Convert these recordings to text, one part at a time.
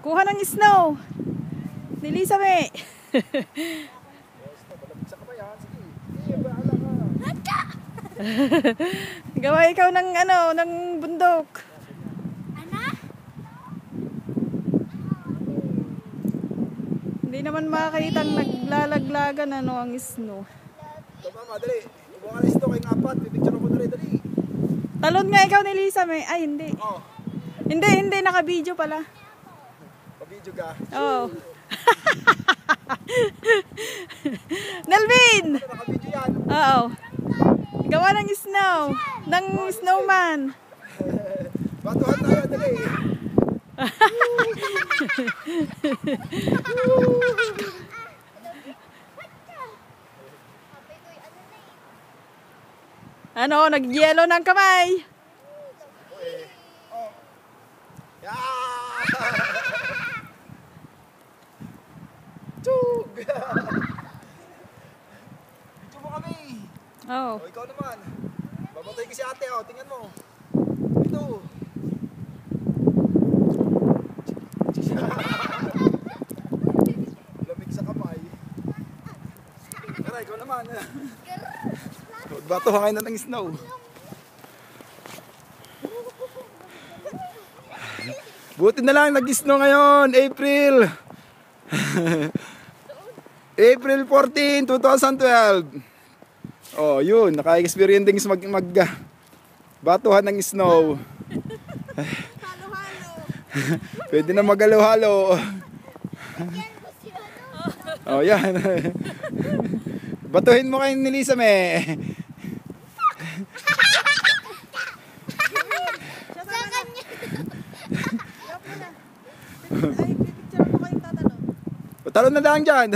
Kuha ng snow. Nilisa me. Gawa ikaw ng ng bundok. Ano? Hindi naman makakitang naglalaglagan ang snow. Mama, dali. Kumuha ka ng snow kayong apat. Pipicture mo dali, dali. Talon nga ikaw ni Lisa me. Ay, hindi. Oh. Hindi. Naka-video pala. Pa-video ka. Oo. Nelvin! Naka-video yan. Oo. Gawa ng snow. Ng snowman. Batuhan tayo, dali. Nag-yellow ng kamay. Chug! Video mo kami. Oo. O, ikaw naman. Babatay ko si ate, oh. Tingnan mo. Ito. Lamig sa kamay. Tara, ikaw naman. Bato hangin na ng snow. Buti na lang nag-snow ngayon, April. April 14, 2012. Oh, yun, naka-experience din batuhan ng snow. Pwede na mag-halo-halo. Oh, yan. Batuhin mo kayo ni Lisa me. Ay, picture mo kayong tatanong. Talon na lang dyan.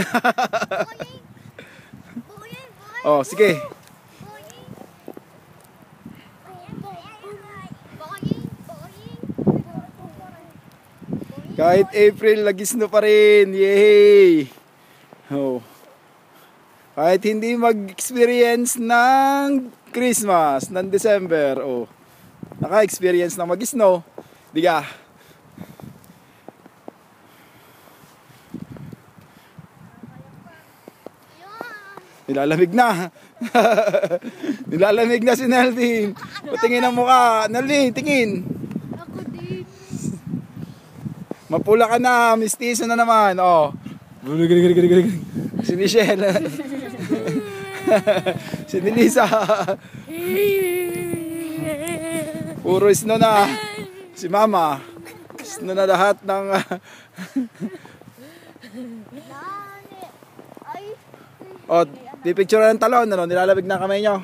Oh, sige. Kahit April, nag-snow pa rin. Yay! Oh. Kahit hindi mag-experience ng Christmas, ng December, oh. Naka-experience na mag-snow. Di ka? Nilalamig na. Nilalamig na si Nelvin. Patingin ang mukha. Nelvin, tingin. Ako din. Mapula ka na. Mistiso na naman. Oh. Si Michelle. Si Nelisa. Puro snow na. Si Mama. Snow na lahat ng... Oh, pipicture ng talon, nilalamig na kamay nyo.